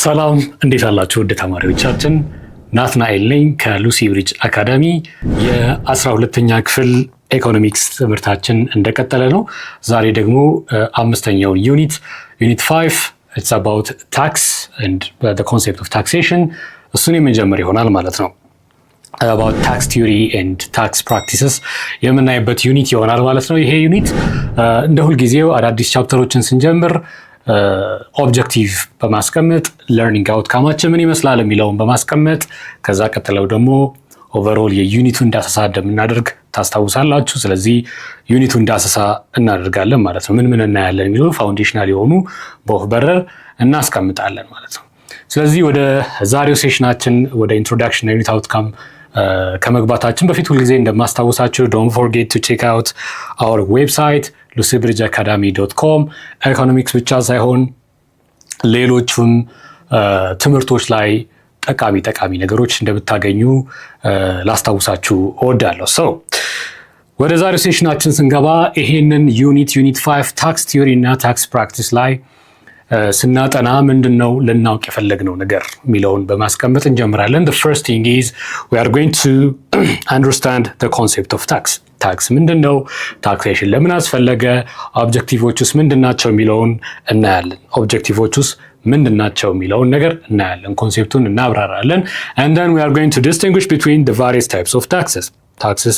ሰላም እንዴት አላችሁ ውድ ተማሪዎቻችን? ናትናኤል ነኝ ከሉሲ ብሪጅ አካዳሚ። የ12ኛ ክፍል ኢኮኖሚክስ ትምህርታችን እንደቀጠለ ነው። ዛሬ ደግሞ አምስተኛውን ዩኒት 5 it's about tax and the concept of taxation እሱን የምንጀምር ይሆናል ማለት ነው። about tax theory and tax practices የምናይበት ዩኒት ይሆናል ማለት ነው። ይሄ ዩኒት እንደ ሁልጊዜው አዳዲስ ቻፕተሮችን ስንጀምር ኦብጀክቲቭ በማስቀመጥ ለርኒንግ አውትካማችን ምን ይመስላል የሚለውን በማስቀመጥ ከዛ ቀጥለው ደግሞ ኦቨርኦል የዩኒቱን ዳሰሳ እንደምናደርግ ታስታውሳላችሁ። ስለዚህ ዩኒቱን ዳሰሳ እናደርጋለን ማለት ነው። ምን እናያለን የሚለው ፋውንዴሽናል የሆኑ በወፍ በረር እናስቀምጣለን ማለት ነው። ስለዚህ ወደ ዛሬው ሴሽናችን ወደ ኢንትሮዳክሽን ዩኒት አውትካም ከመግባታችን በፊት ሁልጊዜ እንደማስታውሳችሁ don't forget to check out our website lucybridgeacademy.com ኢኮኖሚክስ ብቻ ሳይሆን ሌሎችም ትምህርቶች ላይ ጠቃሚ ነገሮች እንደምታገኙ ላስታውሳችሁ እወዳለሁ። ወደ ዛሬው ሴሽናችን ስንገባ ይሄንን ዩኒት 5 ታክስ ቲዮሪ እና ታክስ ፕራክቲስ ላይ ስናጠና ምንድነው ልናውቅ የፈለግነው ነገር የሚለውን በማስቀመጥ እንጀምራለን። The first thing is we are going to understand the concept of tax. ታክስ ምንድነው? ታክሴሽን ለምን አስፈለገ? ኦብጀክቲቮቹስ ምንድናቸው የሚለውን እናያለን። ኦብጀክቲቮቹስ ምንድናቸው የሚለውን ነገር እናያለን። ኮንሴፕቱን እናብራራለን። And then we are going to distinguish between the various types of taxes.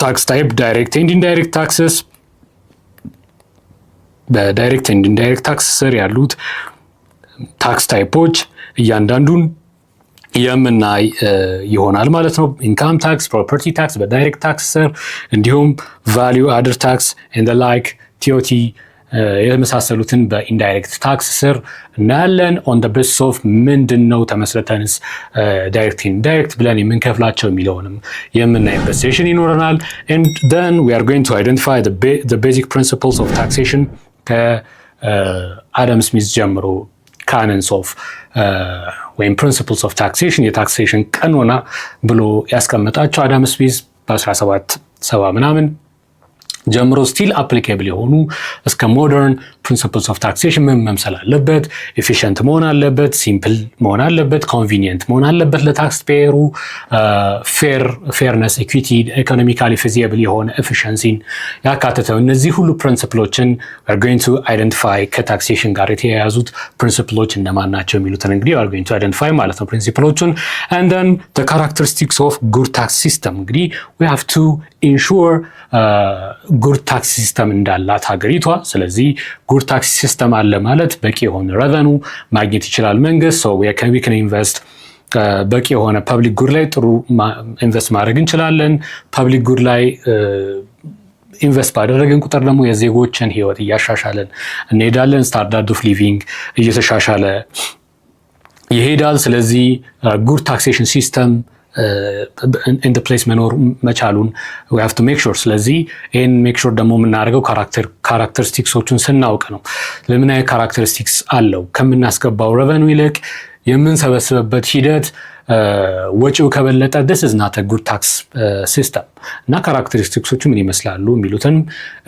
Tax type, direct and indirect taxes. በዳይሬክት ኤንድ ኢንዳይሬክት ታክስ ስር ያሉት ታክስ ታይፖች እያንዳንዱን የምናይ ይሆናል ማለት ነው። ኢንካም ታክስ፣ ፕሮፐርቲ ታክስ በዳይሬክት ታክስ ስር፣ እንዲሁም ቫሊዩ አድድ ታክስ ኤንድ ዘ ላይክ ቲኦቲ የመሳሰሉትን በኢንዳይሬክት ታክስ ስር እናያለን። ኦን ዘ ቤሲስ ኦፍ ምንድነው ተመስርተንስ ዳይሬክት ኢንዳይሬክት ብለን የምንከፍላቸው የሚለውንም የምናይበት ሴሽን ይኖረናል። and then we are going to identify the basic principles of taxation ከአዳም ስሚዝ ጀምሮ ካነንስ ኦፍ ወይም ፕሪንሲፕልስ ኦፍ ታክሴሽን የታክሴሽን ቀኖና ብሎ ያስቀመጣቸው አዳም ስሚዝ በ1770 ምናምን ጀምሮ ስቲል አፕሊኬብል የሆኑ እስከ ሞደርን ፕሪንሲፕልስ ኦፍ ታክሴሽን ምን መምሰል አለበት? ኤፊሽንት መሆን አለበት፣ ሲምፕል መሆን አለበት፣ ኮንቪኒየንት መሆን አለበት ለታክስ ፔየሩ፣ ፌርነስ፣ ኢኩዊቲ፣ ኢኮኖሚካሊ ፊዚብል የሆነ ኤፊሽንሲን ያካተተው እነዚህ ሁሉ ፕሪንሲፕሎችን are going to identify ከታክሴሽን ጋር የተያያዙት ፕሪንሲፕሎች እነማን ናቸው የሚሉትን እንግዲህ are going to identify ማለት ነው ፕሪንሲፕሎቹን። and then the characteristics of good tax system እንግዲህ we have to ensure ጉድ ታክስ ሲስተም እንዳላት ሀገሪቷ። ስለዚህ ጉድ ታክስ ሲስተም አለ ማለት በቂ የሆነ ረቨኑ ማግኘት ይችላል መንግስት። we can invest በቂ የሆነ ፐብሊክ ጉድ ላይ ጥሩ ኢንቨስት ማድረግ እንችላለን። ፐብሊክ ጉድ ላይ ኢንቨስት ባደረግን ቁጥር ደግሞ የዜጎችን ህይወት እያሻሻለን እንሄዳለን። ስታንዳርድ ኦፍ ሊቪንግ እየተሻሻለ ይሄዳል። ስለዚህ ጉድ ታክሴሽን ሲስተም in the place መኖር መቻሉን we have to make sure። ስለዚህ ይሄን ሜክ ሹር ደግሞ የምናደርገው ካራክተሪስቲክሶቹን ስናውቅ ነው። ለምን አይነት ካራክተሪስቲክስ አለው? ከምናስገባው ረቨኑ ይልቅ የምንሰበስብበት ሂደት ወጪው ከበለጠ this is not a good tax system እና ካራክተሪስቲክሶቹ ምን ይመስላሉ የሚሉትን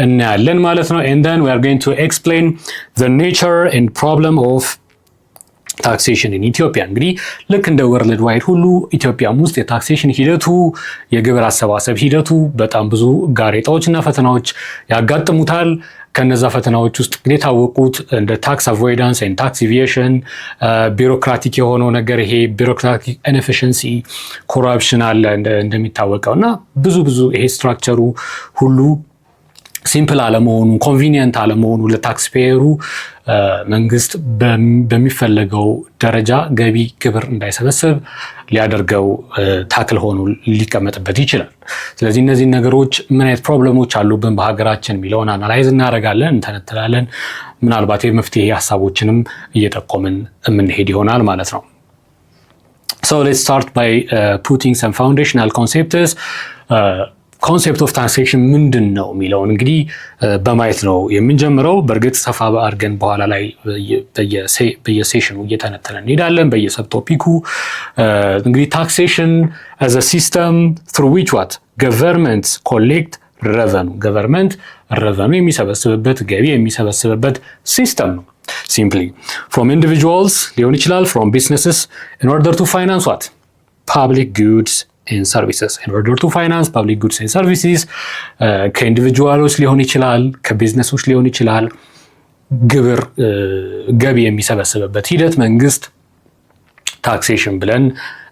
እናያለን ማለት ነው። and then we are going to explain the nature and problem of ታክሴሽን ኢን ኢትዮጵያ። እንግዲህ ልክ እንደ ወርልድ ዋይድ ሁሉ ኢትዮጵያም ውስጥ የታክሴሽን ሂደቱ የግብር አሰባሰብ ሂደቱ በጣም ብዙ ጋሬጣዎች እና ፈተናዎች ያጋጥሙታል። ከነዛ ፈተናዎች ውስጥ እንግዲህ የታወቁት እንደ ታክስ አቮይዳንስ ኤንድ ታክስ ኢቪዬሽን፣ ቢሮክራቲክ የሆነው ነገር ይሄ ቢሮክራቲክ ኢንኤፊሽንሲ፣ ኮራፕሽን አለ እንደሚታወቀው እና ብዙ ይሄ ስትራክቸሩ ሁሉ ሲምፕል አለመሆኑ፣ ኮንቪኒየንት አለመሆኑ ለታክስ ፔየሩ መንግስት በሚፈለገው ደረጃ ገቢ ግብር እንዳይሰበስብ ሊያደርገው ታክል ሆኖ ሊቀመጥበት ይችላል። ስለዚህ እነዚህ ነገሮች ምን አይነት ፕሮብለሞች አሉብን በሀገራችን የሚለውን አናላይዝ እናደርጋለን፣ እንተነትላለን። ምናልባት የመፍትሄ ሀሳቦችንም እየጠቆምን የምንሄድ ይሆናል ማለት ነው። So let's start by putting some foundational concepts. ኮንሴፕት ኦፍ ታክሴሽን ምንድን ነው የሚለውን እንግዲህ በማየት ነው የምንጀምረው። በእርግጥ ሰፋ አድርገን በኋላ ላይ በየሴሽኑ እየተነተነ እንሄዳለን በየሰብ ቶፒኩ። እንግዲህ ታክሴሽን as a system through which what governments collect revenue ገቨርንመንት ረቨኑ የሚሰበስብበት ገቢ የሚሰበስብበት ሲስተም ነው። simply from individuals ሊሆን ይችላል from businesses in order to finance what public goods and services in order to finance public goods and services ከኢንዲቪጁዋሎች ሊሆን ይችላል ከቢዝነሶች ሊሆን ይችላል ግብር ገቢ የሚሰበስብበት ሂደት መንግስት ታክሴሽን ብለን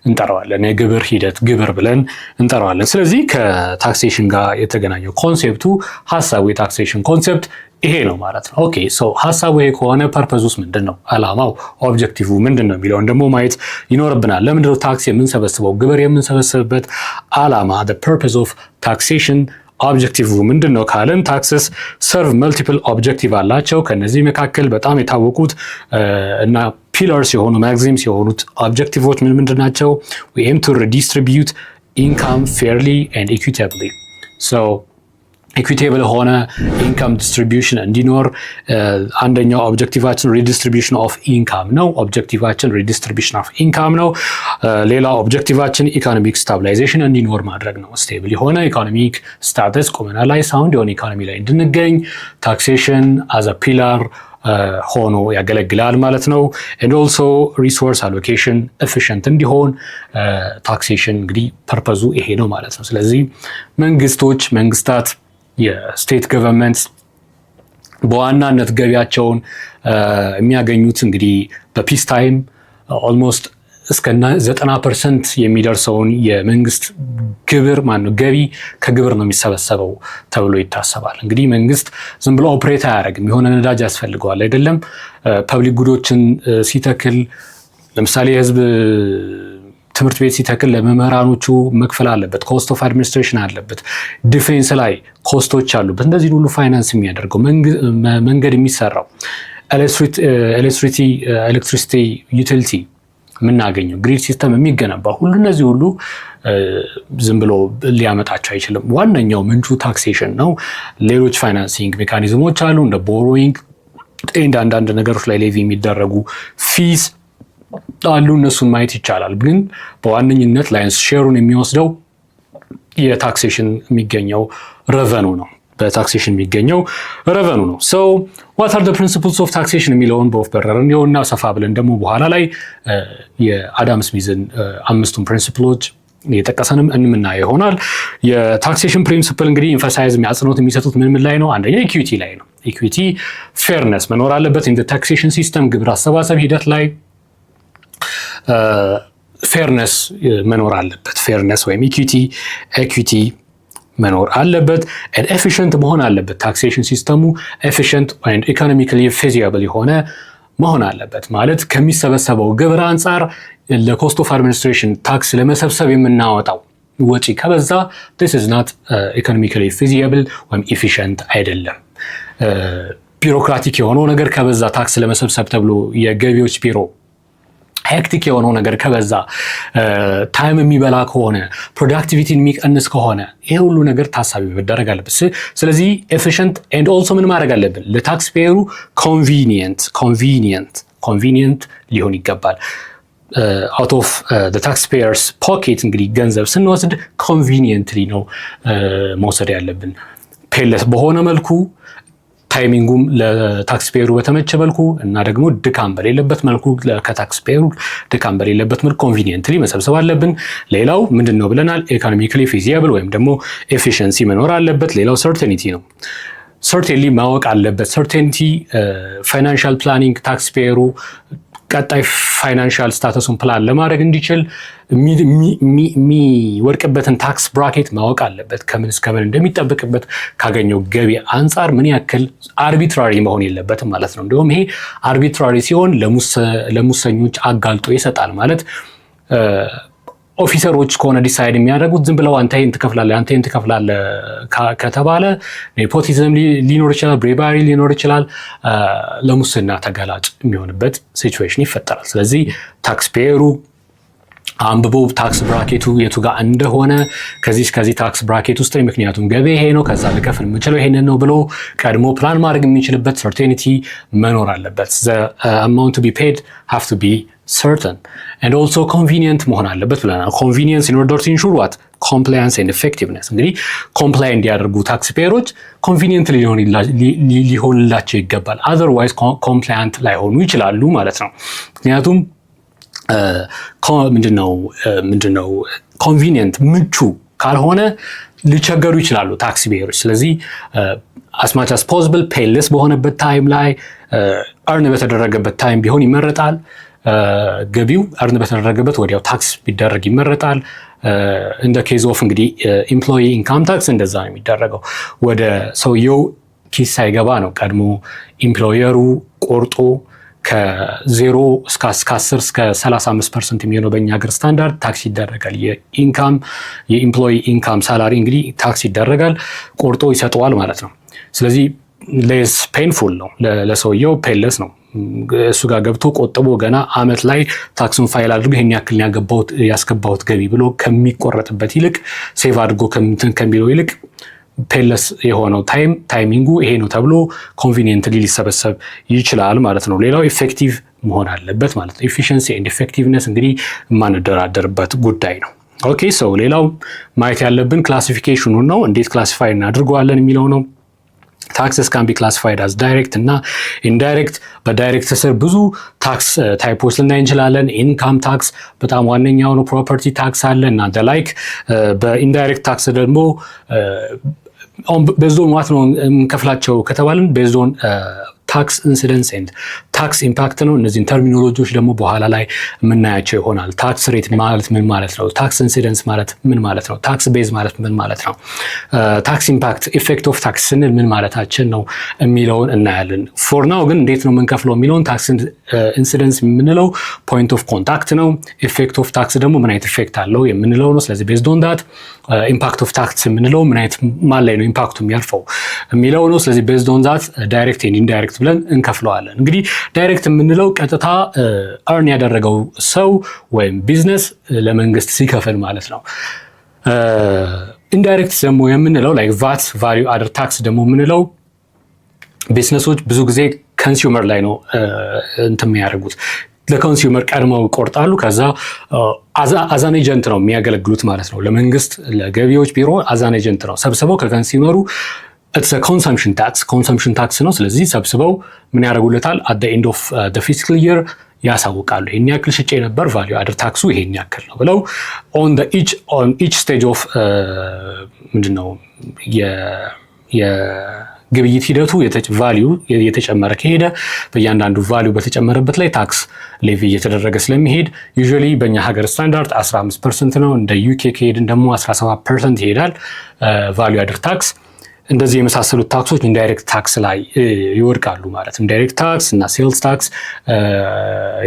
እንጠራዋለን የግብር ሂደት ግብር ብለን እንጠራዋለን ስለዚህ ከታክሴሽን ጋር የተገናኘው ኮንሴፕቱ ሐሳቡ የታክሴሽን ኮንሴፕት ይሄ ነው ማለት ነው ኦኬ ሶ ሐሳቡ ይሄ ከሆነ ፐርፐዙስ ምንድነው አላማው ኦብጀክቲቭ ምንድነው የሚለውን ደግሞ ማየት ይኖርብናል ለምንድነው ታክስ የምንሰበስበው ግብር የምንሰበስብበት አላማ the purpose of taxation ኦብጀክቲቭ ምንድነው ካለን ታክስስ ሰርቭ መልቲፕል ኦብጀክቲቭ አላቸው ከነዚህ መካከል በጣም የታወቁት እና ፒለርስ የሆኑ ማክሲምስ የሆኑት ኦብጀክቲቮች ምንድን ናቸው we aim to redistribute income fairly and equitably so ኢኩዊቴብል ሆነ ኢንካም ዲስትሪቢዩሽን እንዲኖር አንደኛው ኦብጀክቲቫችን ሪዲስትሪቢዩሽን ኦፍ ኢንካም ነው ኦብጀክቲቫችን ሪዲስትሪቢዩሽን ኦፍ ኢንካም ነው ሌላው ኦብጀክቲቫችን ኢኮኖሚክ ስታቢላይዜሽን እንዲኖር ማድረግ ነው ስቴብል የሆነ ኢኮኖሚክ ስታተስ ቁመና ላይ ሳውንድ የሆነ ኢኮኖሚ ላይ እንድንገኝ ታክሴሽን አዝ አ ፒላር ሆኖ ያገለግላል ማለት ነው and also resource allocation efficient እንዲሆን ታክሴሽን እንግዲህ ፐርፐዙ ይሄ ነው ማለት ነው ስለዚህ መንግስታት የስቴት ገቨርንመንትስ በዋናነት ገቢያቸውን የሚያገኙት እንግዲህ በፒስ ታይም ኦልሞስት እስከ 90% የሚደርሰውን የመንግስት ግብር ገቢ ከግብር ነው የሚሰበሰበው ተብሎ ይታሰባል እንግዲህ መንግስት ዝም ብሎ ኦፕሬት አያደርግም የሆነ ነዳጅ ያስፈልገዋል አይደለም ፐብሊክ ጉዶችን ሲተክል ለምሳሌ ህዝብ ትምህርት ቤት ሲተክል ለመምህራኖቹ መክፈል አለበት ኮስት ኦፍ አድሚኒስትሬሽን አለበት ዲፌንስ ላይ ኮስቶች አሉበት እንደዚህ ሁሉ ፋይናንስ የሚያደርገው መንገድ የሚሰራው ኤሌክትሪሲቲ ዩቲሊቲ የምናገኘው ግሪድ ሲስተም የሚገነባ ሁሉ እነዚህ ሁሉ ዝም ብሎ ሊያመጣቸው አይችልም ዋነኛው ምንጩ ታክሴሽን ነው ሌሎች ፋይናንሲንግ ሜካኒዝሞች አሉ እንደ ቦሮዊንግ አንዳንድ ነገሮች ላይ ሌቪ የሚደረጉ ፊስ አሉ እነሱን ማየት ይቻላል ግን በዋነኝነት ላይንስ ሼሩን የሚወስደው የታክሴሽን የሚገኘው ረቨኑ ነው በታክሴሽን የሚገኘው ረቨኑ ነው so what are the principles of taxation የሚለውን በኦፍ በረር እንደውና ሰፋ ብለን ደግሞ በኋላ ላይ የአዳም ስሚዝን አምስቱን ፕሪንሲፕሎች የጠቀሰንም እንምናየው ይሆናል የታክሴሽን ፕሪንሲፕል እንግዲህ ኤምፋሳይዝ የሚያጽኑት የሚሰጡት ምን ላይ ነው አንደኛ ኢኩዊቲ ላይ ነው ኢኩዊቲ ፌርነስ መኖር አለበት in the taxation system ግብር አሰባሰብ ሂደት ላይ ፌርነስ መኖር አለበት ፌርነስ ወይም ኢኩዊቲ መኖር አለበት and efficient መሆን አለበት ታክሴሽን ሲስተሙ efficient and economically feasible የሆነ መሆን አለበት ማለት ከሚሰበሰበው ግብር አንፃር ለኮስት ኦፍ አድሚኒስትሬሽን ታክስ ለመሰብሰብ የምናወጣው ወጪ ከበዛ this is not economically feasible ወይም efficient አይደለም ቢሮክራቲክ የሆነው ነገር ከበዛ ታክስ ለመሰብሰብ ተብሎ የገቢዎች ቢሮ ሄክቲክ የሆነው ነገር ከበዛ ታይም የሚበላ ከሆነ ፕሮዳክቲቪቲን የሚቀንስ ከሆነ ይሄ ሁሉ ነገር ታሳቢ መደረግ አለበት ስለዚህ ኤፊሽንት ኤንድ ኦልሶ ምን ማድረግ አለብን ለታክስ ፔየሩ ኮንቪኒየንት ሊሆን ይገባል out of the taxpayers pocket እንግዲህ ገንዘብ ስንወስድ ኮንቪኒየንትሊ ነው መውሰድ ያለብን ፔለስ በሆነ መልኩ ታይሚንጉም ለታክስ ፔየሩ በተመቸ መልኩ እና ደግሞ ድካም በሌለበት መልኩ ከታክስ ፔየሩ ድካም በሌለበት መልኩ ኮንቪኒየንትሊ መሰብሰብ አለብን ሌላው ምንድነው ብለናል ኢኮኖሚካሊ ፊዚብል ወይም ደግሞ ኤፊሺየንሲ መኖር አለበት ሌላው ሰርቴኒቲ ነው ሰርቴንሊ ማወቅ አለበት ሰርቴኒቲ ፋይናንሻል ፕላኒንግ ታክስ ፔየሩ ቀጣይ ፋይናንሻል ስታተሱን ፕላን ለማድረግ እንዲችል የሚወርቅበትን ታክስ ብራኬት ማወቅ አለበት ከምን እስከ ምን እንደሚጠበቅበት ካገኘው ገቢ አንፃር ምን ያክል አርቢትራሪ መሆን የለበትም ማለት ነው እንደውም ይሄ አርቢትራሪ ሲሆን ለሙሰኞች አጋልጦ ይሰጣል ማለት ኦፊሰሮች ከሆነ ዲሳይድ የሚያደርጉት ዝም ብለው አንተ ይሄን ትከፍላለህ ከተባለ ኔፖቲዝም ሊኖር ይችላል ብሬባሪ ሊኖር ይችላል ለሙስና ተጋላጭ የሚሆንበት ሲቹዌሽን ይፈጠራል ስለዚህ ታክስ ፔየሩ አንብቦ ታክስ ብራኬቱ የቱ ጋር እንደሆነ ከዚህ ታክስ ብራኬት ውስጥ ምክንያቱም ገቢ ይሄ ነው ከዛ ልከፍል የምችለው ይሄንን ነው ብሎ ቀድሞ ፕላን ማድረግ የሚችልበት ሰርቴኒቲ መኖር አለበት the amount to be paid have to be certain and also convenient መሆን አለበት ብለናል convenience in order to ensure what compliance and effectiveness እንግዲህ ኮምፕላይ እንዲያደርጉ ታክስ ፔየሮች ኮንቪኒየንት ሊሆንላቸው ይገባል። otherwise compliant ላይሆኑ ይችላሉ ማለት ነው። ምክንያቱም ምንድነው ኮንቪኒየንት ምቹ ካልሆነ ሊቸገሩ ይችላሉ ታክስ ፔየሮች። ስለዚህ as much as possible payless በሆነበት ታይም ላይ earn በተደረገበት ታይም ቢሆን ይመረጣል። ገቢው earn በተደረገበት ወዲያው ታክስ ቢደረግ ይመረጣል። እንደ ኬዝ ኦፍ እንግዲህ ኤምፕሎይ ኢንካም ታክስ እንደዛ ነው የሚደረገው። ወደ ሰውየው ኪስ ሳይገባ ነው ቀድሞ ኢምፕሎየሩ ቆርጦ ከ0 እስከ 10 እስከ 35% የሚሆነው በእኛ ሀገር ስታንዳርድ ታክስ ይደረጋል። የኢምፕሎይ ኢንካም ሳላሪ እንግዲህ ታክስ ይደረጋል፣ ቆርጦ ይሰጠዋል ማለት ነው። ስለዚህ ሌስ ፔንፉል ነው ለሰውየው፣ ፔንለስ ነው። እሱ ጋር ገብቶ ቆጥቦ ገና አመት ላይ ታክሱን ፋይል አድርጎ ይሄን ያክል ያስገባሁት ገቢ ብሎ ከሚቆረጥበት ይልቅ ሴቭ አድርጎ ከሚለው ይልቅ ፔንለስ የሆነው ታይሚንጉ ይሄ ነው ተብሎ ኮንቪኒየንትሊ ሊሰበሰብ ይችላል ማለት ነው። ሌላው ኢፌክቲቭ መሆን አለበት ማለት ነው። ኤፊሽንሲ ኤንድ ኢፌክቲቭነስ እንግዲህ የማንደራደርበት ጉዳይ ነው። ኦኬ ሶ ሌላው ማየት ያለብን ክላሲፊኬሽኑ ነው። እንዴት ክላሲፋይ እናድርገዋለን የሚለው ነው። ታክስስ ካን ቢ ክላሲፋይድ አስ ዳይሬክት እና ኢንዳይሬክት። በዳይሬክት ስር ብዙ ታክስ ታይፖች ልናይ እንችላለን። ኢንካም ታክስ በጣም ዋነኛው ነው። ፕሮፐርቲ ታክስ አለ እና ላይክ። በኢንዳይሬክት ታክስ ደግሞ ቤዝድ ኦን ዋት ነው የምንከፍላቸው ከተባልን ቤዝድ ኦን ታክስ ኢንሲደንስ ኤንድ ታክስ ኢምፓክት ነው። እነዚህን ተርሚኖሎጂዎች ደግሞ በኋላ ላይ የምናያቸው ይሆናል። ታክስ ሬት ማለት ምን ማለት ነው? ታክስ ኢንሲደንስ ማለት ምን ማለት ነው? ታክስ ቤዝ ማለት ምን ማለት ነው? ታክስ ኢምፓክት ኢፌክት ኦፍ ታክስ ስንል ምን ማለታችን ነው የሚለውን እናያለን። ፎር ናው ግን እንዴት ነው የምንከፍለው የሚለውን ታክስ ኢንሲደንስ የምንለው ፖይንት ኦፍ ኮንታክት ነው። ኢፌክት ኦፍ ታክስ ደግሞ ምን አይነት ኢፌክት አለው የምንለው ነው። ስለዚህ ቤዝድ ኦን ዳት ኢምፓክት ኦፍ ታክስ የምንለው ምን አይነት ማን ላይ ነው ኢምፓክቱ የሚያልፈው የሚለው ነው። ስለዚህ ቤዝድ ኦን ዳት ዳይሬክት ኤንድ ኢንዳይሬክት ብለን እንከፍለዋለን። እንግዲህ ዳይሬክት የምንለው ቀጥታ earn ያደረገው ሰው ወይም ቢዝነስ ለመንግስት ሲከፍል ማለት ነው። ኢንዳይሬክት ደግሞ የምንለው ላይክ ቫት ቫልዩ አደር ታክስ ደግሞ የምንለው ቢዝነሶች ብዙ ጊዜ ኮንሱመር ላይ ነው እንትን የሚያደርጉት። ለኮንሱመር ቀድመው ይቆርጣሉ። ከዛ አዛን ኤጀንት ነው የሚያገለግሉት ማለት ነው። ለመንግስት ለገቢዎች ቢሮ አዛን ኤጀንት ነው። ሰብስበው ከኮንሱመሩ ኢትስ ኮንሰምፕሽን ታክስ ነው። ስለዚህ ሰብስበው ምን ያደርጉለታል? አት ዘ ኤንድ ኦፍ ዘ ፊስካል ይር ያሳውቃሉ። ይሄን ያክል ሽጬ ነበር፣ ቫልዩ አደር ታክሱ ይሄን ያክል ነው ብለው ኦን ኢች ስቴጅ ኦፍ ምንድነው የግብይት ሂደቱ ቫልዩ የተጨመረ ከሄደ በእያንዳንዱ ቫልዩ በተጨመረበት ላይ ታክስ ሌቪ እየተደረገ ስለሚሄድ ዩዥዋሊ በእኛ ሀገር ስታንዳርድ 15% ነው። እንደ ዩኬ ከሄድን ደግሞ 17% ይሄዳል ቫልዩ አደር ታክስ። እንደዚህ የመሳሰሉት ታክሶች ኢንዳይሬክት ታክስ ላይ ይወድቃሉ ማለት ነው። ኢንዳይሬክት ታክስ እና ሴልስ ታክስ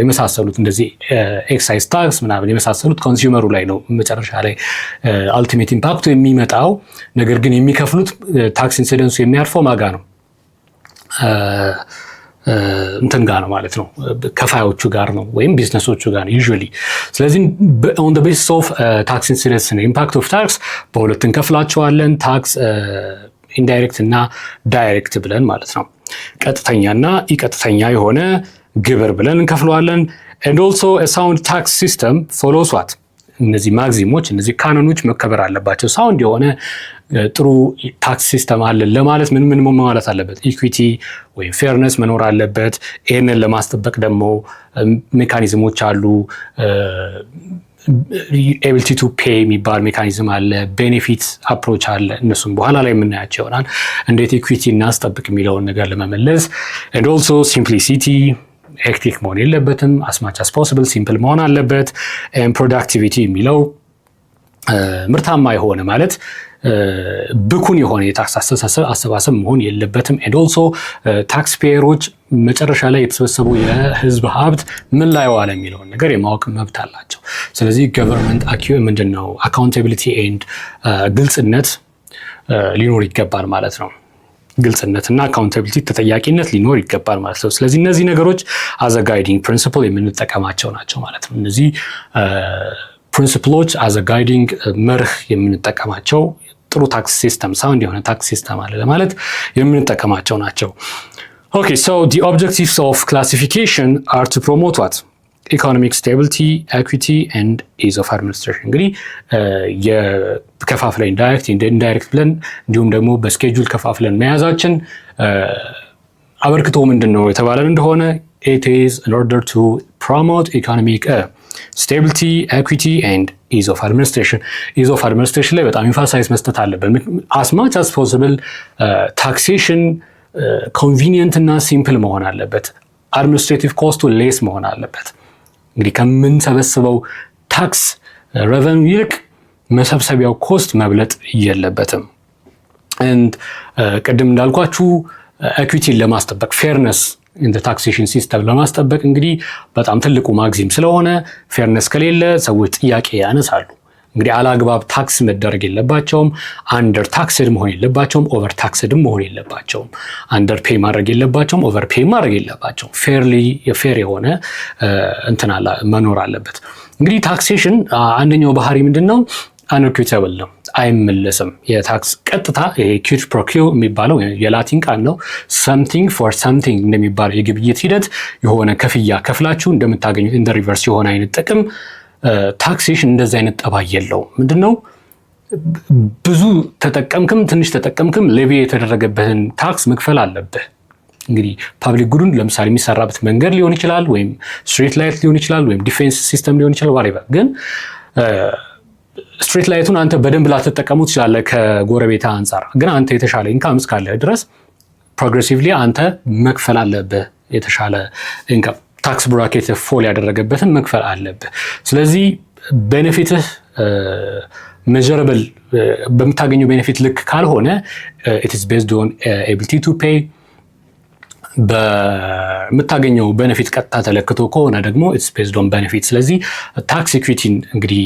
የመሳሰሉት እንደዚህ ኤክሳይዝ ታክስ ምናምን የመሳሰሉት ኮንሱመሩ ላይ ነው መጨረሻ ላይ አልቲሜት ኢምፓክቱ የሚመጣው። ነገር ግን የሚከፍሉት ታክስ ኢንሲደንሱ የሚያርፈው ማጋ ነው እንትን ጋር ነው ማለት ነው፣ ከፋዮቹ ጋር ነው ወይም ቢዝነሶቹ ጋር ነው ዩዥዋሊ። ስለዚህ ኦን ዘ ቤሲስ ኦፍ ታክስ ኢንሲደንስ እና ኢምፓክት ኦፍ ታክስ በሁለት እንከፍላቸዋለን። ታክስ ኢንዳይሬክት እና ዳይሬክት ብለን ማለት ነው። ቀጥተኛና ኢቀጥተኛ የሆነ ግብር ብለን እንከፍለዋለን። and also a sound tax system follows what እነዚህ ማግዚሞች እነዚህ ካኖኖች መከበር አለባቸው። ሳውንድ የሆነ ጥሩ ታክስ ሲስተም አለ ለማለት ምን ማለት አለበት? ኢኩዊቲ ወይም ፌርነስ መኖር አለበት። ይሄንን ለማስጠበቅ ደግሞ ሜካኒዝሞች አሉ። ኤቢሊቲ ቱ ፔይ የሚባል ሜካኒዝም አለ። ቤኔፊት አፕሮች አለ። እነሱም በኋላ ላይ የምናያቸው ይሆናል። እንዴት ኢኩዊቲ እናስጠብቅ የሚለውን ነገር ለመመለስ and also simplicity ሄክቲክ መሆን የለበትም። as much as possible ሲምፕል መሆን አለበት። ፕሮዳክቲቪቲ የሚለው ምርታማ የሆነ ማለት ብኩን የሆነ የታክስ አሰባሰብ መሆን የለበትም። and also ታክስ ፔየሮች መጨረሻ ላይ የተሰበሰቡ የህዝብ ሀብት ምን ላይ ዋለ የሚለውን ነገር የማወቅ መብት አላቸው። ስለዚህ ገቨርንመንት ምንድነው አካውንታቢሊቲ ኤንድ ግልጽነት ሊኖር ይገባል ማለት ነው። ግልጽነትና አካውንታቢሊቲ ተጠያቂነት ሊኖር ይገባል ማለት ነው። ስለዚህ እነዚህ ነገሮች አዘ ጋይዲንግ ፕሪንሲፕል የምንጠቀማቸው ናቸው ማለት ነው። እነዚህ ፕሪንሲፕሎች አዘ ጋይዲንግ መርህ የምንጠቀማቸው ጥሩ ታክስ ሲስተም ሳውንድ የሆነ ታክስ ሲስተም አለ ለማለት የምንጠቀማቸው ናቸው። ኦኬ ሶ the objectives of classification are to promote what ኢኮኖሚክ ስቴቢሊቲ ኤኩዊቲ ኤንድ ኢዝ ኦፍ አድሚኒስትሬሽን። እንግዲህ የከፋፍለን ዳይሬክት ኢንዳይሬክት ብለን እንዲሁም ደግሞ በስኬጁል ከፋፍለን መያዛችን አበርክቶ ምንድን ነው የተባለን እንደሆነ it is in order to promote economic stability, equity and ease of administration. ease of administration ላይ በጣም ኢንፋሳይዝ መስጠት አለብን። as much as possible ታክሴሽን ኮንቪኒየንት እና ሲምፕል መሆን አለበት። አድሚኒስትሬቲቭ ኮስቱ ሌስ መሆን አለበት። እንግዲህ ከምንሰበስበው ታክስ ሬቨኑ ይልቅ መሰብሰቢያው ኮስት መብለጥ የለበትም። and ቅድም እንዳልኳችሁ ኤኩዊቲን ለማስጠበቅ ፌርነስ ኢን ዘ ታክሴሽን ሲስተም ለማስጠበቅ እንግዲህ በጣም ትልቁ ማግዚም ስለሆነ ፌርነስ ከሌለ ሰዎች ጥያቄ ያነሳሉ። እንግዲህ አላግባብ ታክስ መደረግ የለባቸውም። አንደር ታክስድ መሆን የለባቸውም። ኦቨር ታክስድም መሆን የለባቸውም። አንደር ፔይ ማድረግ የለባቸውም። ኦቨር ፔይ ማድረግ የለባቸውም። ፌር የሆነ እንትን መኖር አለበት። እንግዲህ ታክሴሽን አንደኛው ባህሪ ምንድን ነው? አንኢኩዊታብል ነው፣ አይመለስም። የታክስ ቀጥታ ኪድ ፕሮ ኪው የሚባለው የላቲን ቃል ነው። ሰምቲንግ ፎር ሰምቲንግ እንደሚባለው የግብይት ሂደት የሆነ ክፍያ ከፍላችሁ እንደምታገኙት እንደ ሪቨርስ የሆነ አይነት ጥቅም ታክሴሽን እንደዚህ አይነት ጠባይ የለውም። ምንድነው? ብዙ ተጠቀምክም ትንሽ ተጠቀምክም ሌቪ የተደረገበትን ታክስ መክፈል አለብህ። እንግዲህ ፓብሊክ ጉድን ለምሳሌ የሚሰራበት መንገድ ሊሆን ይችላል፣ ወይም ስትሪት ላይት ሊሆን ይችላል፣ ወይም ዲፌንስ ሲስተም ሊሆን ይችላል። ዋሬቨር ግን ስትሪት ላይቱን አንተ በደንብ ላትጠቀሙ ትችላለህ ከጎረቤታ አንጻር። ግን አንተ የተሻለ ኢንካም እስካለህ ድረስ ፕሮግሬሲቭሊ አንተ መክፈል አለብህ። የተሻለ ኢንካም ታክስ ብራኬት ፎል ያደረገበትን መክፈል አለብህ። ስለዚህ ቤኔፊትህ ሜዠረብል በምታገኘው ቤኔፊት ልክ ካልሆነ it is based on ability to pay። በምታገኘው ቤኔፊት ቀጥታ ተለክቶ ከሆነ ደግሞ it's based on benefit። ስለዚህ ታክስ ኢኩዊቲን እንግዲህ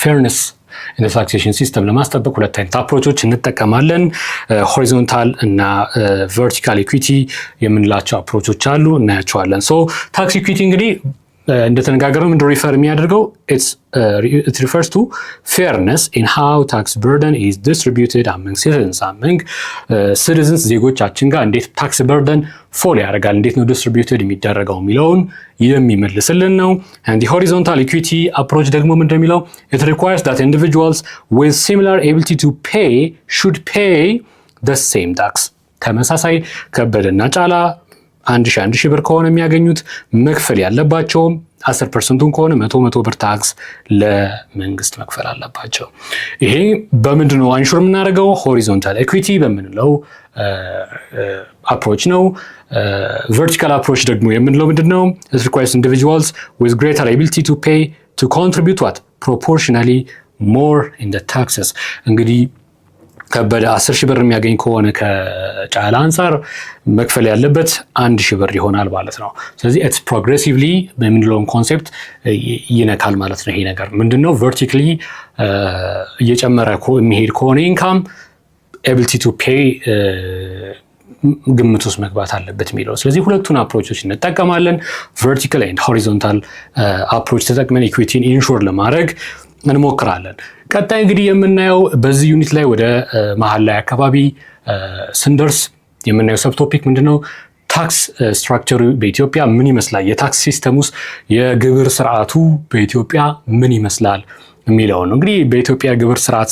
ፌርነስ ኢን ዘ ታክሴሽን ሲስተም ለማስጠበቅ ሁለት አይነት አፕሮቾች እንጠቀማለን። ሆሪዞንታል እና ቨርቲካል ኢኩዊቲ የምንላቸው አፕሮቾች አሉ፣ እናያቸዋለን። ሶ ታክስ ኢኩዊቲ እንግዲህ እንደተነጋገረው ምንድን ሪፈር የሚያደርገው it refers to fairness in how tax burden is distributed among citizens ዜጎቻችን ጋር እንዴት ታክስ በርደን ፎል ያደርጋል፣ እንዴት ነው ዲስትሪቢዩትድ የሚደረገው የሚለውን የሚመልስልን ነው። and the horizontal equity approach ደግሞ ምንድን የሚለው it requires that individuals with similar ability to pay should pay the same tax። ተመሳሳይ ከበደና ጫላ 1,000 ብር ከሆነ የሚያገኙት መክፈል ያለባቸውም 10%ን ከሆነ 100 ብር ታክስ ለመንግስት መክፈል አለባቸው። ይሄ በምንድን ነው አንሹር የምናደርገው? ሆሪዞንታል ኢኩዊቲ በምንለው አፕሮች ነው። ቨርቲካል አፕሮች ደግሞ የምንለው ምንድን ነው? it requires individuals with greater ability to pay to contribute what proportionally more in the taxes። እንግዲህ ከበደ 10,000 ብር የሚያገኝ ከሆነ ከጫላ አንጻር መክፈል ያለበት 1,000 ብር ይሆናል ማለት ነው። ስለዚህ ኢትስ ፕሮግሬሲቭሊ በሚለውን ኮንሴፕት ይነካል ማለት ነው። ይሄ ነገር ምንድነው? ቨርቲካሊ እየጨመረ የሚሄድ ከሆነ ኢንካም ኤቢሊቲ ቱ ፔይ ግምት ውስጥ መግባት አለበት የሚለው። ስለዚህ ሁለቱን አፕሮቾች እንጠቀማለን። ቨርቲካል ኤንድ ሆሪዞንታል አፕሮች ተጠቅመን ኢኩዊቲን ኢንሹር ለማድረግ እንሞክራለን። ቀጣይ እንግዲህ የምናየው በዚህ ዩኒት ላይ ወደ መሀል ላይ አካባቢ ስንደርስ የምናየው ሰብ ቶፒክ ምንድነው? ታክስ ስትራክቸሩ በኢትዮጵያ ምን ይመስላል፣ የታክስ ሲስተም ውስጥ የግብር ስርዓቱ በኢትዮጵያ ምን ይመስላል የሚለው ነው። እንግዲህ በኢትዮጵያ ግብር ስርዓት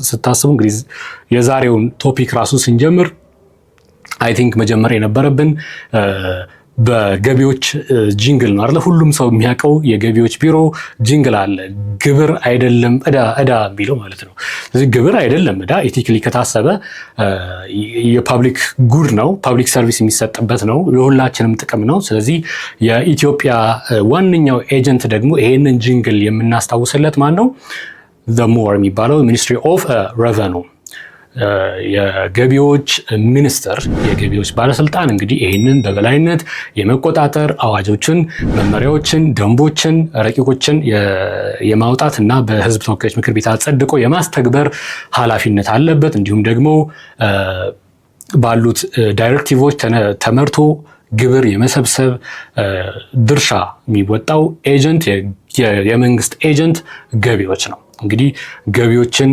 ስታስቡ እንግዲህ የዛሬውን ቶፒክ ራሱ ስንጀምር አይ ቲንክ መጀመር የነበረብን በገቢዎች ጂንግል ነው አይደል? ሁሉም ሰው የሚያውቀው የገቢዎች ቢሮ ጂንግል አለ። ግብር አይደለም እዳ ቢለው ማለት ነው። ስለዚህ ግብር አይደለም እዳ ኢቲክሊ ከታሰበ የፐብሊክ ጉድ ነው፣ ፐብሊክ ሰርቪስ የሚሰጥበት ነው፣ ለሁላችንም ጥቅም ነው። ስለዚህ የኢትዮጵያ ዋነኛው ኤጀንት ደግሞ ይሄንን ጂንግል የምናስታውስለት ማን ነው? the more የሚባለው ሚኒስትሪ ኦፍ ሬቨኑ የገቢዎች ሚኒስትር የገቢዎች ባለስልጣን እንግዲህ ይህንን በበላይነት የመቆጣጠር አዋጆችን፣ መመሪያዎችን፣ ደንቦችን፣ ረቂቆችን የማውጣት እና በሕዝብ ተወካዮች ምክር ቤት አጸድቆ የማስተግበር ኃላፊነት አለበት። እንዲሁም ደግሞ ባሉት ዳይሬክቲቮች ተመርቶ ግብር የመሰብሰብ ድርሻ የሚወጣው ኤጀንት የመንግስት ኤጀንት ገቢዎች ነው። እንግዲህ ገቢዎችን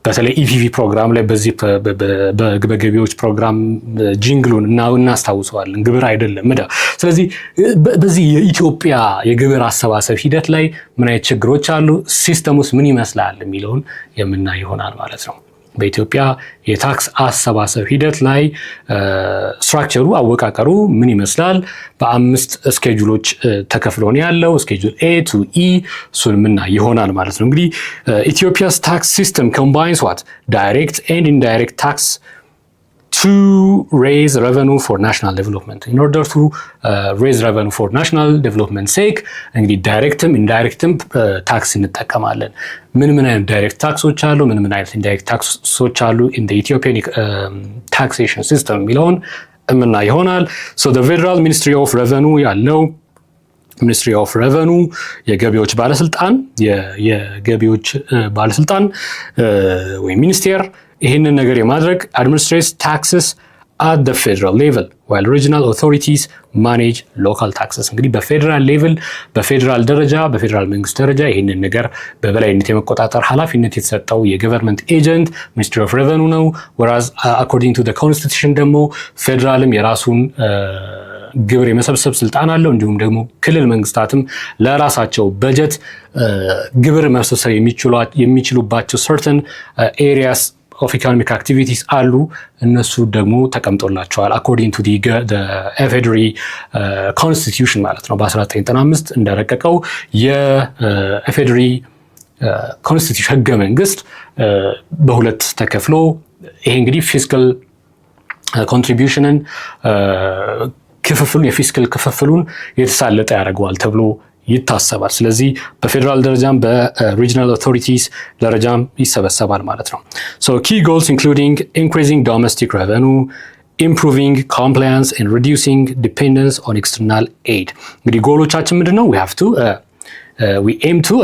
በተለይ ኢፒቪ ፕሮግራም ላይ በዚህ በገቢዎች ፕሮግራም ጂንግሉን እናስታውሰዋለን። ግብር አይደለም ዕዳ። ስለዚህ በዚህ የኢትዮጵያ የግብር አሰባሰብ ሂደት ላይ ምን አይነት ችግሮች አሉ፣ ሲስተሙስ ምን ይመስላል የሚለውን የምናይ ይሆናል ማለት ነው። በኢትዮጵያ የታክስ አሰባሰብ ሂደት ላይ ስትራክቸሩ አወቃቀሩ ምን ይመስላል? በ5 ስኬጁሎች ተከፍሎ ነው ያለው። ስኬጁል ኤ ቱ ኢ እሱን ምናይ ይሆናል ማለት ነው። እንግዲህ ኢትዮጵያስ ታክስ ሲስተም ኮምባይንስ ዋት ዳይሬክት ኤንድ ኢንዳይሬክት ታክስ to raise revenue for national development. In order to raise revenue for national development sake, እንግዲህ ዳይሬክትም ኢንዳይሬክትም ታክስ እንጠቀማለን። ምን አይነት ዳይሬክት ታክሶች አሉ፣ ምን አይነት ኢንዳይሬክት ታክሶች አሉ in the Ethiopian taxation system የሚለውን የምናይ ይሆናል። So the Federal Ministry of Revenue ያለው ሚኒስትሪ ኦፍ ሬቨኑ የገቢዎች ባለስልጣን ወይም ሚኒስቴር ይህንን ነገር የማድረግ administrates taxes at the federal level while regional authorities manage local taxes። እንግዲህ በፌደራል ሌቭል በፌደራል ደረጃ በፌደራል መንግስት ደረጃ ይህንን ነገር በበላይነት የመቆጣጠር ኃላፊነት የተሰጠው የገቨርንመንት ኤጀንት ሚኒስትሪ ኦፍ ሬቨኑ ነው። whereas according to the constitution ደግሞ ፌደራልም የራሱን ግብር የመሰብሰብ ስልጣን አለው። እንዲሁም ደግሞ ክልል መንግስታትም ለራሳቸው በጀት ግብር መሰብሰብ የሚችሉባቸው certain areas of economic activities አሉ። እነሱ ደግሞ ተቀምጦላቸዋል according to the FDRE constitution ማለት ነው። በ1995 እንደረቀቀው የFDRE constitution ህገ መንግስት በሁለት ተከፍሎ ይሄ እንግዲህ ፊስካል ኮንትሪቢዩሽንን ክፍፍሉን የፊስካል ክፍፍሉን የተሳለጠ ያደርገዋል ተብሎ ይታሰባል። ስለዚህ በፌደራል ደረጃም በሪጂናል ኦቶሪቲስ ደረጃም ይሰበሰባል ማለት ነው። So key goals including increasing domestic revenue, improving compliance and reducing dependence on external aid. እንግዲህ ጎሎቻችን ምንድነው? we aim to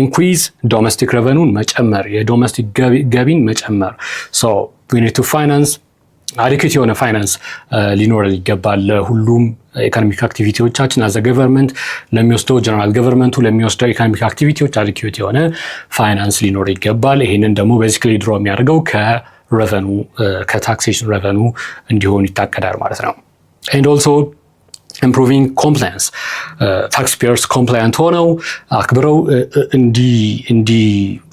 increase domestic revenue መጨመር፣ የዶሜስቲክ ገቢን መጨመር። So we need to finance አዲኩዌት የሆነ ፋይናንስ ሊኖረን ይገባል። ሁሉም ኢኮኖሚክ አክቲቪቲዎቻችን አዘ ገቨርንመንት ለሚወስደው ጀነራል ገቨርንመንቱ ለሚወስደው ኢኮኖሚክ አክቲቪቲዎች አዲኩዌት የሆነ ፋይናንስ ሊኖር ይገባል። ይህንን ደግሞ ቤዚክሊ ድሮ የሚያደርገው ከሬቨኑ ከታክሴሽን ሬቨኑ እንዲሆን ይታቀዳል ማለት ነው። and also improving compliance taxpayers compliant ሆነው አክብረው እንዲ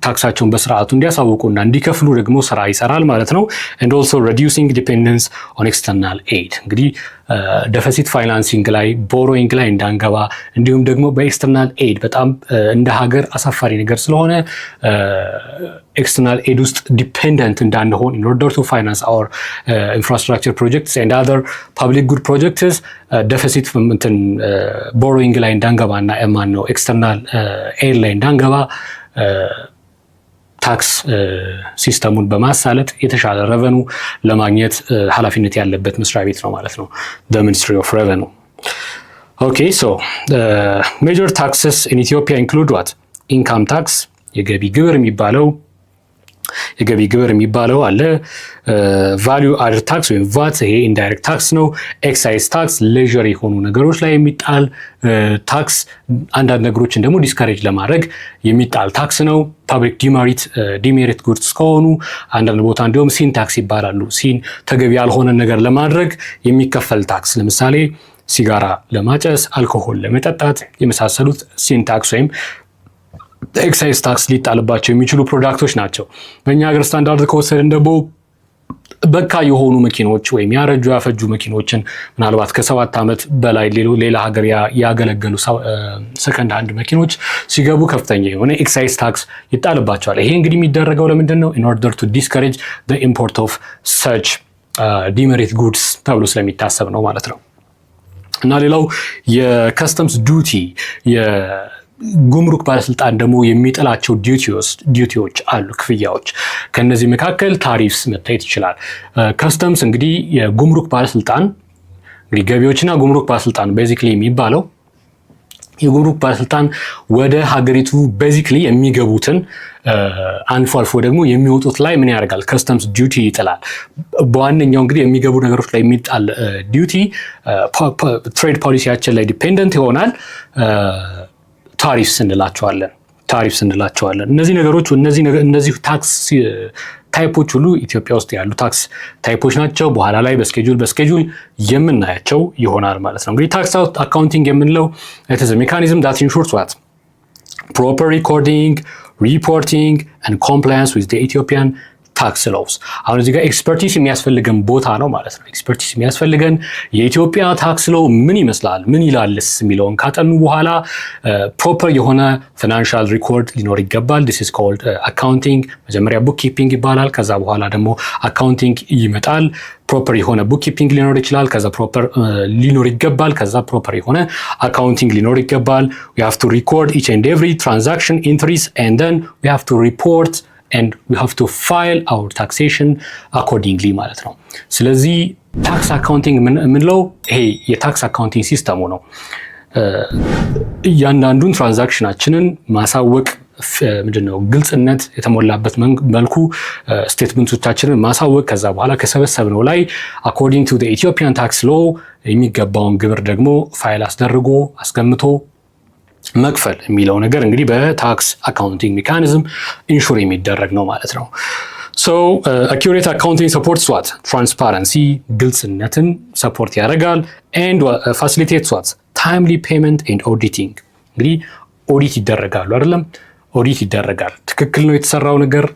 ታክሳቸውን በስርዓቱ እንዲያሳውቁና እንዲከፍሉ ደግሞ ስራ ይሰራል ማለት ነው። and also reducing dependence on external aid እንግዲህ ደፊሲት ፋይናንሲንግ ላይ ቦሮይንግ ላይ እንዳንገባ እንዲሁም ደግሞ በኤክስተርናል ኤድ በጣም እንደ ሀገር አሳፋሪ ነገር ስለሆነ ኤክስተርናል ኤድ ውስጥ ዲፔንደንት እንዳንሆን in order to finance our infrastructure projects and other public good projects ደፊሲት ቦሮይንግ ላይ እንዳንገባና ነው ኤክስተርናል ኤድ ላይ እንዳንገባ ታክስ ሲስተሙን በማሳለጥ የተሻለ ሬቨኑ ለማግኘት ኃላፊነት ያለበት መስሪያ ቤት ነው ማለት ነው the Ministry of Revenue። Okay, so major taxes in Ethiopia include what? Income tax የገቢ ግብር የሚባለው አለ። ቫልዩ አድድ ታክስ ወይም ቫት ይሄ ኢንዳይሬክት ታክስ ነው። ኤክሳይዝ ታክስ ሌዥር የሆኑ ነገሮች ላይ የሚጣል ታክስ፣ አንዳንድ ነገሮችን ደግሞ ዲስካሬጅ ለማድረግ የሚጣል ታክስ ነው። ፐብሊክ ዲሜሪት ጉድስ ከሆኑ አንዳንድ ቦታ እንዲሁም ሲን ታክስ ይባላሉ። ሲን ተገቢ ያልሆነ ነገር ለማድረግ የሚከፈል ታክስ፣ ለምሳሌ ሲጋራ ለማጨስ፣ አልኮሆል ለመጠጣት የመሳሰሉት ሲን ታክስ ወይም ኤክሳይዝ ታክስ ሊጣልባቸው የሚችሉ ፕሮዳክቶች ናቸው። በእኛ ሀገር ስታንዳርድ ከወሰድን ደግሞ በካ የሆኑ መኪኖች ወይም ያፈጁ መኪኖችን ምናልባት ከ7 ዓመት በላይ ሌላ ሀገር ያገለገሉ ሰከንድ ሃንድ መኪኖች ሲገቡ ከፍተኛ የሆነ ኤክሳይዝ ታክስ ይጣልባቸዋል። ይሄ እንግዲህ የሚደረገው ለምንድን ነው? in order to discourage the import of such demerit goods ተብሎ ስለሚታሰብ ነው ማለት ነው። እና ሌላው የከስተምስ ዱቲ ጉምሩክ ባለስልጣን ደግሞ የሚጥላቸው ዲዩቲዎች አሉ፣ ክፍያዎች። ከነዚህ መካከል ታሪፍስ መታየት ይችላል። ከስተምስ እንግዲህ የጉምሩክ ባለስልጣን እንግዲህ ገቢዎችና ጉምሩክ ባለስልጣን ቤዚክሊ የሚባለው የጉምሩክ ባለስልጣን ወደ ሀገሪቱ ቤዚክሊ የሚገቡትን አልፎ አልፎ ደግሞ የሚወጡት ላይ ምን ያደርጋል? ከስተምስ ዲዩቲ ይጥላል። በዋነኛው እንግዲህ የሚገቡ ነገሮች ላይ የሚጣል ዲዩቲ ትሬድ ፖሊሲያችን ላይ ዲፔንደንት ይሆናል። ታሪፍስ እንላቸዋለን። ታሪፍስ እንላቸዋለን። እነዚህ ነገሮች እነዚህ ታክስ ታይፖች ሁሉ ኢትዮጵያ ውስጥ ያሉ ታክስ ታይፖች ናቸው። በኋላ ላይ በስኬጁል የምናያቸው ይሆናል ማለት ነው። እንግዲህ ታክስ አካውንቲንግ የምንለው it is a mechanism that ensures what proper recording, reporting and compliance with the Ethiopian ታክስ ሎውስ። አሁን እዚህ ጋር ኤክስፐርቲስ የሚያስፈልገን ቦታ ነው ማለት ነው። ኤክስፐርቲስ የሚያስፈልገን የኢትዮጵያ ታክስ ሎው ምን ይመስላል፣ ምን ይላልስ የሚለውን ካጠኑ በኋላ ፕሮፐር የሆነ ፋይናንሻል ሪኮርድ ሊኖር ይገባል። this is called accounting። መጀመሪያ ቡክ ኪፒንግ ይባላል። ከዛ በኋላ ደግሞ አካውንቲንግ ይመጣል። ፕሮፐር የሆነ ቡክ ኪፒንግ ሊኖር ይችላል። ከዛ ፕሮፐር ሊኖር ይገባል። ከዛ ፕሮፐር የሆነ አካውንቲንግ ሊኖር ይገባል። we have to record each and every transaction entries and then we have to report and we have to file our taxation accordingly ማለት ነው። ስለዚህ ታክስ አካውንቲንግ የምንለው ይሄ የታክስ አካውንቲንግ ሲስተሙ ነው። እያንዳንዱን ትራንዛክሽናችንን ማሳወቅ ምንድነው ግልጽነት የተሞላበት መልኩ ስቴትመንቶቻችንን ማሳወቅ፣ ከዛ በኋላ ከሰበሰብነው ላይ according to the Ethiopian tax law የሚገባውን ግብር ደግሞ ፋይል አስደርጎ አስቀምጦ መክፈል የሚለው ነገር እንግዲህ በታክስ አካውንቲንግ ሜካኒዝም ኢንሹር የሚደረግ ነው ማለት ነው። so accurate accounting supports what transparency ግልጽነትን ሰፖርት ያደርጋል and facilitates what timely payment and auditing። እንግዲህ ኦዲት ይደረጋሉ አይደለም፣ ኦዲት ይደረጋል። ትክክል ነው የተሰራው ነገር፣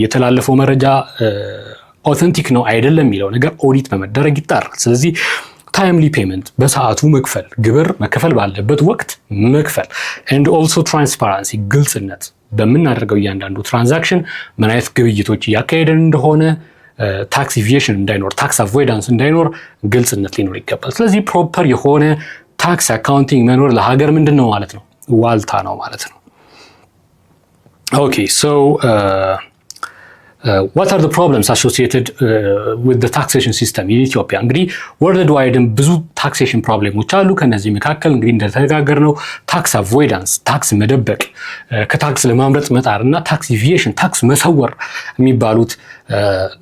የተላለፈው መረጃ ኦተንቲክ ነው አይደለም የሚለው ነገር ኦዲት በመደረግ ይጣራል። ስለዚህ ታይምሊ ፔመንት በሰዓቱ መክፈል፣ ግብር መከፈል ባለበት ወቅት መክፈል and also transparency ግልጽነት በምናደርገው እያንዳንዱ ትራንዛክሽን ምን አይነት ግብይቶች እያካሄደን እንደሆነ፣ ታክስ ኢቪዬሽን እንዳይኖር፣ ታክስ አቮይዳንስ እንዳይኖር ግልጽነት ሊኖር ይገባል። ስለዚህ ፕሮፐር የሆነ ታክስ አካውንቲንግ መኖር ለሀገር ምንድን ነው ማለት ነው? ዋልታ ነው ማለት ነው። ኦኬ ሶ what are the problems associated with the taxation system in Ethiopia? እንግዲህ ወርልድ ዋይድም ብዙ ታክሴሽን ፕሮብሌሞች አሉ። ከነዚህ መካከል እንግዲህ እንደተነጋገርነው ታክስ አቮይዳንስ፣ ታክስ መደበቅ፣ ከታክስ ለማምለጥ መጣር እና ታክስ ኢቪዬሽን፣ ታክስ መሰወር የሚባሉት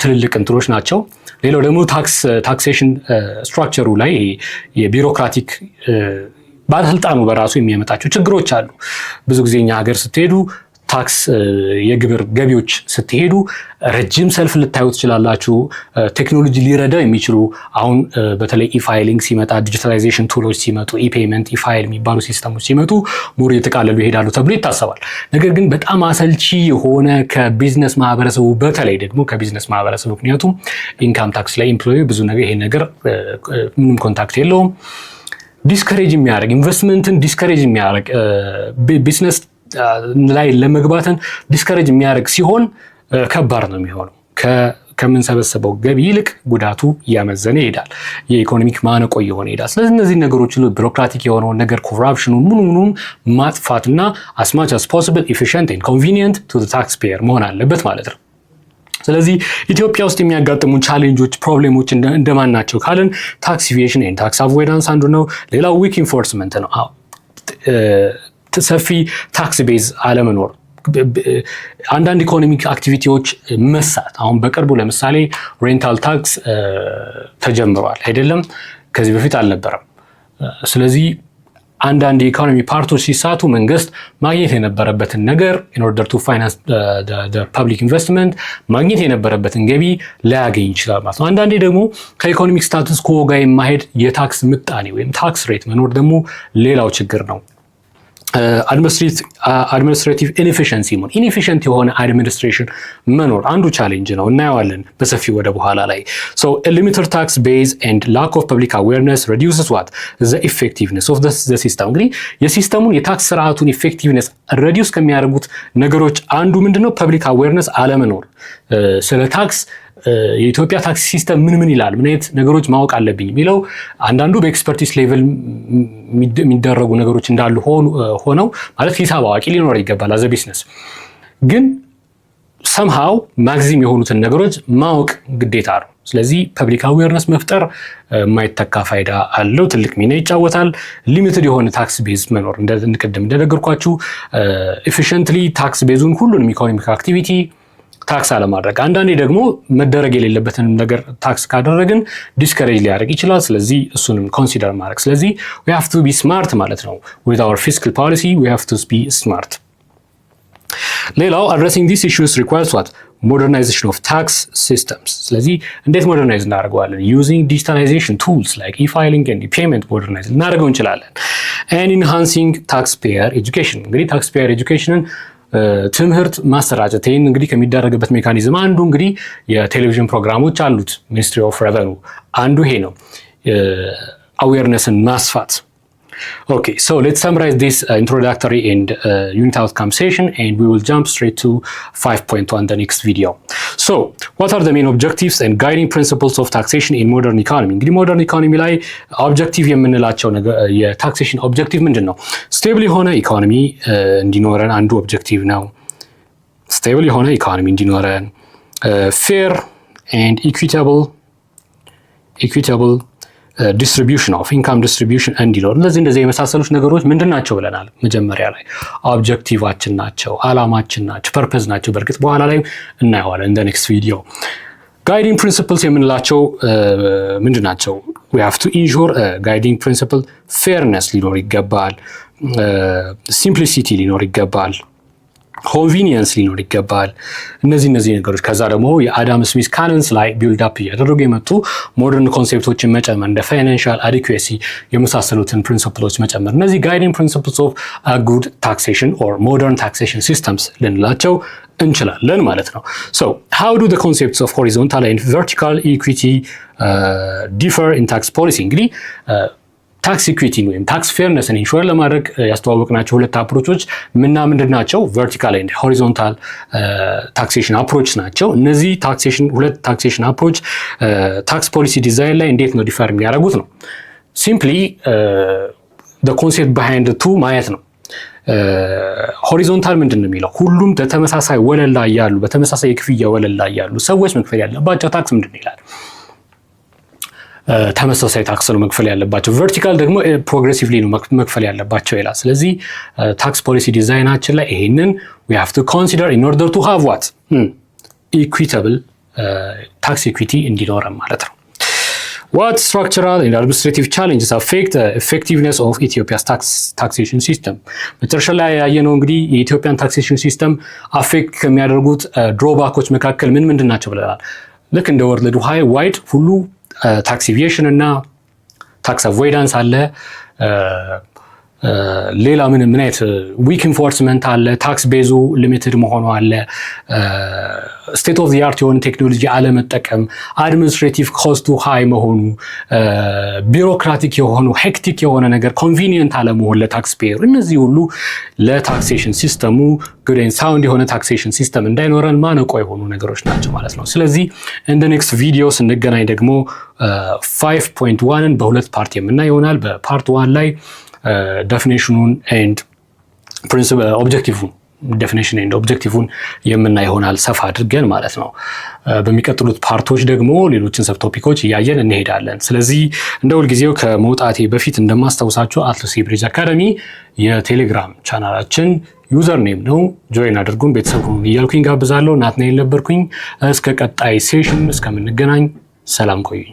ትልልቅ እንትኖች ናቸው። ሌላው ደግሞ ታክሴሽን ስትራክቸሩ ላይ የቢሮክራቲክ ባለስልጣኑ በራሱ የሚያመጣቸው ችግሮች አሉ። ብዙ ጊዜ እኛ ሀገር ስትሄዱ ታክስ የግብር ገቢዎች ስትሄዱ ረጅም ሰልፍ ልታዩ ትችላላችሁ። ቴክኖሎጂ ሊረዳ የሚችሉ አሁን በተለይ ኢፋይሊንግ ሲመጣ፣ ዲጂታላይዜሽን ቱሎች ሲመጡ፣ ኢፔመንት ኢፋይል የሚባሉ ሲስተሞች ሲመጡ ሙሉ የተቃለሉ ይሄዳሉ ተብሎ ይታሰባል። ነገር ግን በጣም አሰልቺ የሆነ ከቢዝነስ ማህበረሰቡ በተለይ ደግሞ ከቢዝነስ ማህበረሰቡ ምክንያቱም ኢንካም ታክስ ላይ ኢምፕሎይ ብዙ ነገር ይሄ ነገር ምንም ኮንታክት የለውም። ዲስከሬጅ የሚያደርግ ኢንቨስትመንትን ዲስከሬጅ የሚያደርግ ቢዝነስ ላይ ለመግባትን ዲስከሬጅ የሚያደርግ ሲሆን ከባድ ነው የሚሆነው። ከምንሰበሰበው ገቢ ይልቅ ጉዳቱ እያመዘነ ይሄዳል። የኢኮኖሚክ ማነቆ እየሆነ ይሄዳል። ስለዚህ እነዚህ ነገሮች ቢሮክራቲክ የሆነውን ነገር ኮራፕሽኑ ምኑን ማጥፋትና as much as possible efficient and convenient to the taxpayer መሆን አለበት ማለት ነው። ስለዚህ ኢትዮጵያ ውስጥ የሚያጋጥሙ ቻሌንጆች ፕሮብሌሞች እንደማን ናቸው ካልን ታክስ ኢቪዬሽን ኤንድ ታክስ አቮይዳንስ አንዱ ነው። ሌላው ዊክ ኢንፎርስመንት ነው። ሰፊ ታክስ ቤዝ አለመኖር፣ አንዳንድ ኢኮኖሚክ አክቲቪቲዎች መሳት። አሁን በቅርቡ ለምሳሌ ሬንታል ታክስ ተጀምሯል አይደለም፣ ከዚህ በፊት አልነበረም። ስለዚህ አንዳንድ የኢኮኖሚ ፓርቶች ሲሳቱ መንግስት ማግኘት የነበረበትን ነገር in order to finance the public investment ማግኘት የነበረበትን ገቢ ላያገኝ ይችላል ማለት ነው። አንዳንዴ ደግሞ ከኢኮኖሚክ ስታቱስ ኮ ጋር የማሄድ የታክስ ምጣኔ ወይም ታክስ ሬት መኖር ደግሞ ሌላው ችግር ነው። አድሚኒስትሬቲቭ ኢንኤፊሽንሲ ኢንኤፊሽንት የሆነ አድሚኒስትሬሽን መኖር አንዱ ቻሌንጅ ነው። እናየዋለን በሰፊው ወደ በኋላ ላይ። so a limited tax base and lack of public awareness reduces what the effectiveness of the system። እንግዲህ የሲስተሙን የታክስ ስርዓቱን ኢፌክቲቭነስ ሬዲዩስ ከሚያደርጉት ነገሮች አንዱ ምንድነው? ፐብሊክ አዌርነስ አለመኖር። ስለ ታክስ የኢትዮጵያ ታክስ ሲስተም ምን ይላል፣ ምን አይነት ነገሮች ማወቅ አለብኝ የሚለው አንዳንዱ በኤክስፐርቲስ ሌቭል የሚደረጉ ነገሮች እንዳሉ ሆነው ማለት ሂሳብ አዋቂ ሊኖር ይገባል አዘ ቢዝነስ፣ ግን ሰምሃው ማክሲም የሆኑትን ነገሮች ማወቅ ግዴታ ነው። ስለዚህ ፐብሊክ አዌርነስ መፍጠር የማይተካ ፋይዳ አለው፣ ትልቅ ሚና ይጫወታል። ሊሚትድ የሆነ ታክስ ቤዝ መኖር ቅድም እንደነገርኳችሁ ኤፊሽንትሊ ታክስ ቤዙን ሁሉንም ኢኮኖሚክ አክቲቪቲ ታክስ አለማድረግ። አንዳንዴ ደግሞ መደረግ የሌለበትን ነገር ታክስ ካደረግን ዲስከሬጅ ሊያደርግ ይችላል። ስለዚህ እሱንም ኮንሲደር ማድረግ። ስለዚህ we have to be smart ማለት ነው። with our fiscal policy we have to be smart ሌላው addressing these issues requires what? Modernization of tax systems. ስለዚህ እንዴት ሞደርናይዝ እናደርገዋለን? using digitalization tools like e-filing and e-payment modernize እናደርገው እንችላለን። and enhancing taxpayer education. እንግዲህ taxpayer educationን ትምህርት ማሰራጨት ይህን እንግዲህ ከሚደረግበት ሜካኒዝም አንዱ እንግዲህ የቴሌቪዥን ፕሮግራሞች አሉት። ሚኒስትሪ ኦፍ ሬቨኑ አንዱ ይሄ ነው፣ አዌርነስን ማስፋት። Okay, so let's summarize this introductory and unit outcome session, and we will jump straight to 5.1, the next video. So, what are the main objectives and guiding principles of taxation in modern economy? እንግዲህ modern economy ላይ ኦብጀክቲቭ የምንላቸው የታክሴሽን ኦብጀክቲቭ ምንድን ነው? ስቴብል የሆነ ኢኮኖሚ እንዲኖረን አንዱ ኦብጀክቲቭ ነው። ስቴብል የሆነ ኢኮኖሚ እንዲኖረን፣ ፌር ኤንድ ኢኩዊታብል ዲስትሪቢዩሽን ኦፍ ኢንካም ዲስትሪቢዩሽን እንዲኖር። እንደዚህ የመሳሰሉት ነገሮች ምንድን ናቸው ብለናል መጀመሪያ ላይ። ኦብጀክቲቫችን ናቸው፣ አላማችን ናቸው፣ ፐርፐዝ ናቸው። በእርግጥ በኋላ ላይ እናየዋለን እንደ ኔክስት ቪዲዮ። ጋይዲንግ ፕሪንሲፕልስ የምንላቸው ምንድን ናቸው? we have to ensure guiding principle fairness ሊኖር ይገባል፣ ሲምፕሊሲቲ ሊኖር ይገባል፣ ኮንቪኒየንስ ሊኖር ይገባል። እነዚህ ነገሮች ከዛ ደግሞ የአዳም ስሚዝ ካነንስ ላይ ቢልድ አፕ እያደረጉ የመጡ ሞደርን ኮንሴፕቶችን መጨመር እንደ ፋይናንሻል አዲኩዌሲ የመሳሰሉትን ፕሪንሲፕሎች መጨመር፣ እነዚህ ጋይዲንግ ፕሪንሲፕልስ ኦፍ ጉድ ታክሴሽን ኦር ሞደርን ታክሴሽን ሲስተምስ ልንላቸው እንችላለን ማለት ነው። So how do the concepts of horizontal and vertical equity differ in tax policy? እንግዲህ ታክስ ኢኩዊቲን ወይም ታክስ ፌርነስን ኢንሹር ለማድረግ ያስተዋወቅናቸው ሁለት አፕሮቾች ምንድን ናቸው? ቨርቲካል ኤንድ ሆሪዞንታል ታክሴሽን አፕሮች ናቸው። እነዚህ ሁለት ታክሴሽን አፕሮች ታክስ ፖሊሲ ዲዛይን ላይ እንዴት ነው ዲፈር የሚያደርጉት ነው። ሲምፕሊ ኮንሴፕት ባይሃይንድ ቱ ማየት ነው። ሆሪዞንታል ምንድን ነው የሚለው? ሁሉም በተመሳሳይ ወለል ላይ ያሉ በተመሳሳይ የክፍያ ወለል ላይ ያሉ ሰዎች መክፈል ያለባቸው ታክስ ምንድን ነው ይላል? ተመሳሳይ ታክስ ነው መክፈል ያለባቸው። ቨርቲካል ደግሞ ፕሮግሬሲቭሊ ነው መክፈል ያለባቸው ይላል። ስለዚህ ታክስ ፖሊሲ ዲዛይናችን ላይ ይሄንን we have to consider in order to have what equitable tax equity እንዲኖረን ማለት ነው። What structural and administrative challenges affect the effectiveness of Ethiopia's taxation system? መጨረሻ ላይ ያየነው እንግዲህ የኢትዮጵያን ታክሴሽን ሲስተም አፌክት ከሚያደርጉት ድሮባኮች መካከል ምንድን ናቸው ብለናል። ልክ እንደ ወርልድ ዋይድ ሁሉ ታክስ ኤቪዬሽን እና ታክስ አቮይዳንስ አለ። ሌላ ምን አይነት ዊክ ኢንፎርስመንት አለ። ታክስ ቤዙ ሊሚትድ መሆኑ አለ። ስቴት ኦፍ ዘ አርት የሆነ ቴክኖሎጂ አለመጠቀም፣ አድሚኒስትሬቲቭ ኮስቱ ሃይ መሆኑ፣ ቢሮክራቲክ የሆኑ ሄክቲክ የሆነ ነገር ኮንቪኒየንት አለመሆን ለታክስ ፔየር፣ እነዚህ ሁሉ ለታክሴሽን ሲስተሙ ጉድ ኤንድ ሳውንድ የሆነ ታክሴሽን ሲስተም እንዳይኖረን ማነቆ የሆኑ ነገሮች ናቸው ማለት ነው። ስለዚህ እንደ ኔክስት ቪዲዮ ስንገናኝ ደግሞ 5.1ን በሁለት ፓርት የምናይ ይሆናል። በፓርት 1 ላይ ዴፊኒሽኑን ኤንድ ፕሪንሲፕል ኦብጀክቲቭን ዴፊኒሽን ኤንድ ኦብጀክቲቭን የምናይ ይሆናል ሰፋ አድርገን ማለት ነው። በሚቀጥሉት ፓርቶች ደግሞ ሌሎችን ሰብ ቶፒኮች እያየን እንሄዳለን። ስለዚህ እንደ ሁልጊዜው ከመውጣቴ በፊት እንደማስታውሳችሁ አትላስ የብሪጅ አካዳሚ የቴሌግራም ቻናላችን ዩዘር ኔም ነው። ጆይን አድርጉን፣ ቤተሰብ ሁኑ እያልኩኝ ጋብዛለሁ። ናትናኤል ነበርኩኝ። እስከ ቀጣይ ሴሽን እስከምንገናኝ ሰላም ቆዩኝ።